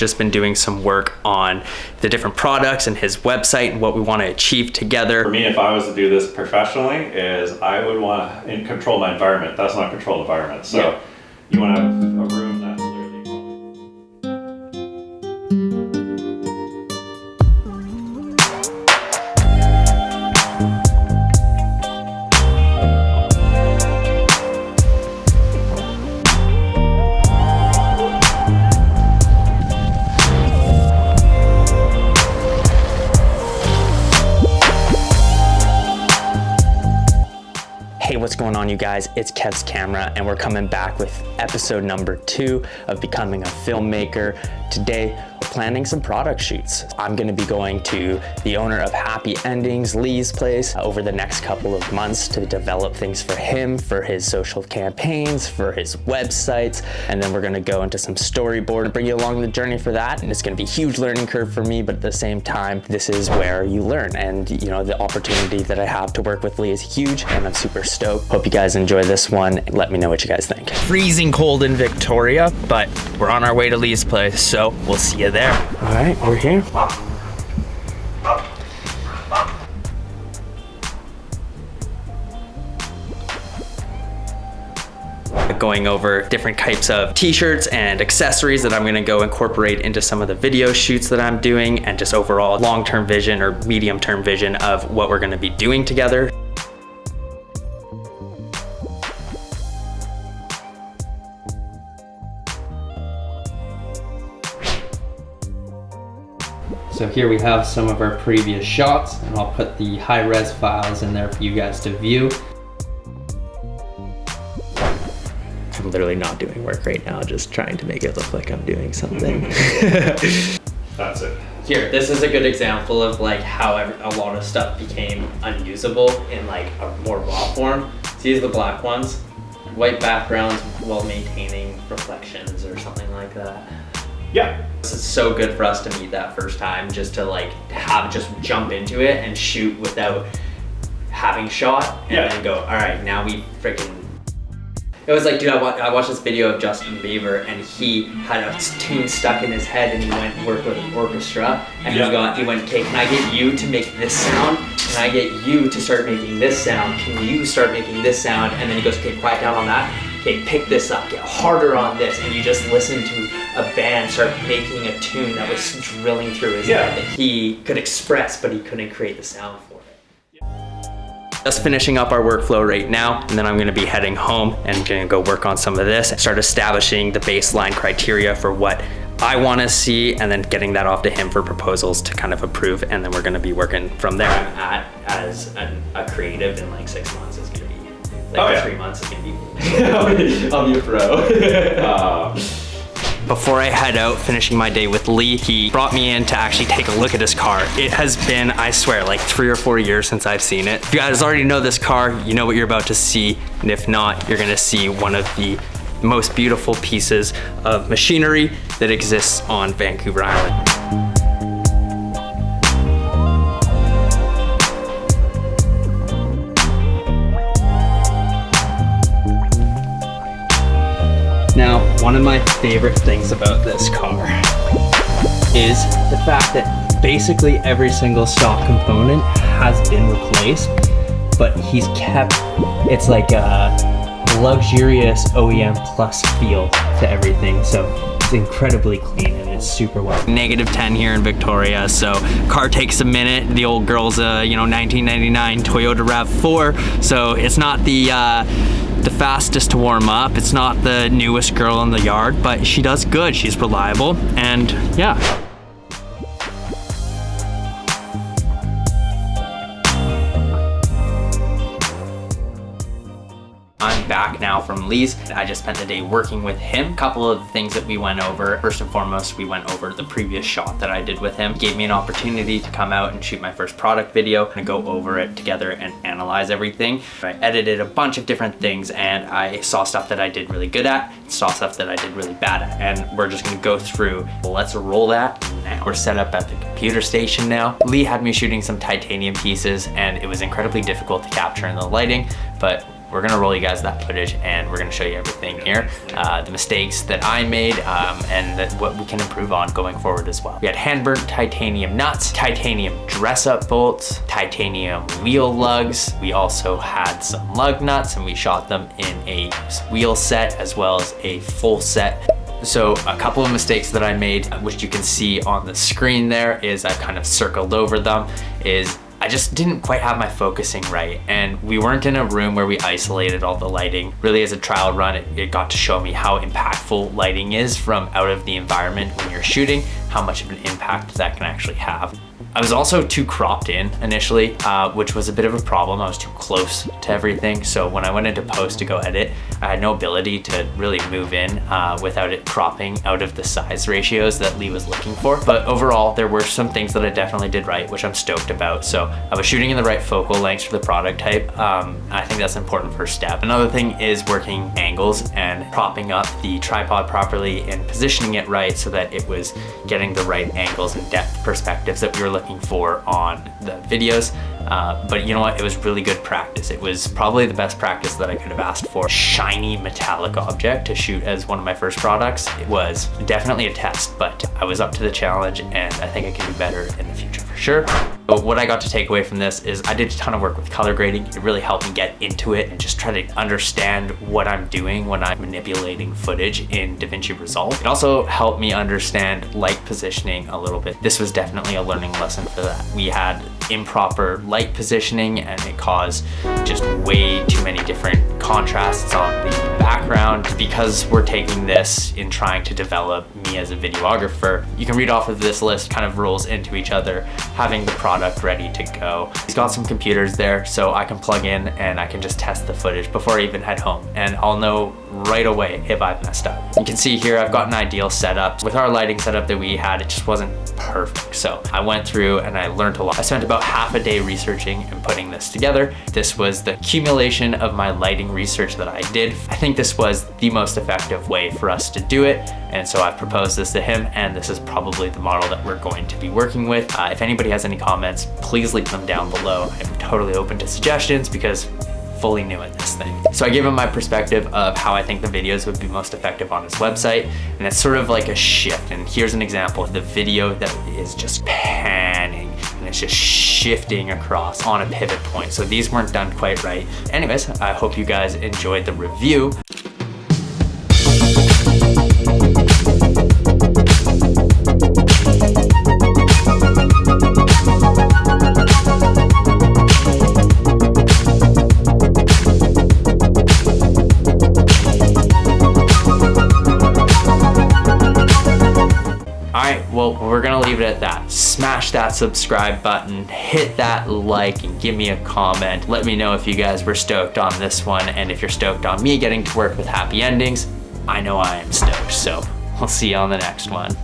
just been doing some work on the different products and his website and what we want to achieve together. For me, if I was to do this professionally, is I would want to control my environment. That's not controlled environment. So you want to have a room that's literally Hey, what's going on, you guys? It's Kev's Camera, and we're coming back with episode number 2 of Becoming a Filmmaker. Today, we're planning some product shoots. I'm gonna be going to the owner of Happy Endings, Leigh's place, over the next couple of months to develop things for him, for his social campaigns, for his websites, and then we're gonna go into some storyboard and bring you along the journey for that. And it's gonna be a huge learning curve for me, but at the same time, this is where you learn. And you know, the opportunity that I have to work with Leigh is huge, and I'm super stoked. Hope you guys enjoy this one. Let me know what you guys think. Freezing cold in Victoria, but we're on our way to Leigh's place, so we'll see you there. All right, we're here. Going over different types of t-shirts and accessories that I'm gonna go incorporate into some of the video shoots that I'm doing, and just overall long-term vision or medium-term vision of what we're gonna be doing together. So here we have some of our previous shots, and I'll put the high-res files in there for you guys to view. I'm literally not doing work right now, just trying to make it look like I'm doing something. that's it. Here, this is a good example of like how a lot of stuff became unusable in like a more raw form. So these are the black ones. White backgrounds while maintaining reflections or something like that. Yeah. This is so good for us to meet that first time, just to like just jump into it and shoot without having shot, and then go, all right, now we freaking. It was like, dude, I watched this video of Justin Bieber, and he had a tune stuck in his head, and he went and worked with an orchestra, and he went, okay, can I get you to make this sound? Can I get you to start making this sound? Can you start making this sound? And then he goes, okay, quiet down on that. Okay, pick this up, get harder on this, and you just listen to a band start making a tune that was drilling through his head that he could express, but he couldn't create the sound for it. Just finishing up our workflow right now, and then I'm gonna be heading home and gonna go work on some of this, start establishing the baseline criteria for what I wanna see, and then getting that off to him for proposals to kind of approve, and then we're gonna be working from there. I'm at as a creative in like 6 months is gonna be, like 3 months is gonna be, I'll be a pro. Before I head out, finishing my day with Leigh, he brought me in to actually take a look at his car. It has been, I swear, like 3 or 4 years since I've seen it. If you guys already know this car, you know what you're about to see. And if not, you're gonna see one of the most beautiful pieces of machinery that exists on Vancouver Island. Now, one of my favorite things about this car is the fact that basically every single stock component has been replaced, but he's kept, it's like a luxurious OEM plus feel to everything. So it's incredibly clean and it's super well. -10 here in Victoria, so car takes a minute. The old girl's a 1999 Toyota RAV4, so it's not the fastest to warm up. It's not the newest girl in the yard, but she does good. She's reliable, and yeah. I'm back now from Leigh's. I just spent the day working with him. A couple of things that we went over. First and foremost, we went over the previous shot that I did with him. He gave me an opportunity to come out and shoot my first product video and go over it together and analyze everything. I edited a bunch of different things, and I saw stuff that I did really good at, saw stuff that I did really bad at, and we're just gonna go through. Well, let's roll that now. We're set up at the computer station now. Leigh had me shooting some titanium pieces, and it was incredibly difficult to capture in the lighting, but we're gonna roll you guys that footage and we're gonna show you everything here, the mistakes that I made and what we can improve on going forward as well. We had hand-burnt titanium nuts, titanium dress-up bolts, titanium wheel lugs. We also had some lug nuts and we shot them in a wheel set as well as a full set. So a couple of mistakes that I made, which you can see on the screen there, is I kind of circled over them, is I just didn't quite have my focusing right. And we weren't in a room where we isolated all the lighting. Really, as a trial run, it got to show me how impactful lighting is from out of the environment when you're shooting, how much of an impact that can actually have. I was also too cropped in initially, which was a bit of a problem. I was too close to everything. So when I went into post to go edit, I had no ability to really move in without it cropping out of the size ratios that Leigh was looking for. But overall, there were some things that I definitely did right, which I'm stoked about. So I was shooting in the right focal lengths for the product type. I think that's an important first step. Another thing is working angles and propping up the tripod properly and positioning it right so that it was getting the right angles and depth perspectives that we were looking for on the videos. But you know what, it was really good practice. It was probably the best practice that I could have asked for. Shiny metallic object to shoot as one of my first products. It was definitely a test, but I was up to the challenge and I think I can do better in the future for sure. But what I got to take away from this is I did a ton of work with color grading. It really helped me get into it and just try to understand what I'm doing when I'm manipulating footage in DaVinci Resolve. It also helped me understand light positioning a little bit. This was definitely a learning lesson for that. We had improper light positioning and it caused just way too many different contrasts on the background. Because we're taking this in trying to develop me as a videographer, you can read off of this list, kind of rolls into each other, having the product ready to go. He's got some computers there so I can plug in and I can just test the footage before I even head home and I'll know right away if I've messed up. You can see here I've got an ideal setup. With our lighting setup that we had, it just wasn't perfect. So I went through and I learned a lot. I spent about half a day researching and putting this together. This was the accumulation of my lighting research that I did. I think this was the most effective way for us to do it. And so I've proposed this to him and this is probably the model that we're going to be working with. If anybody has any comments, please leave them down below. I'm totally open to suggestions because fully new at this thing. So I gave him my perspective of how I think the videos would be most effective on his website. And it's sort of like a shift. And here's an example of the video that is just panning and it's just shifting across on a pivot point. So these weren't done quite right. Anyways, I hope you guys enjoyed the review. Well, we're gonna leave it at that. Smash that subscribe button, hit that like, and give me a comment. Let me know if you guys were stoked on this one, and if you're stoked on me getting to work with Happy Endings, I know I am stoked. So we'll see you on the next one.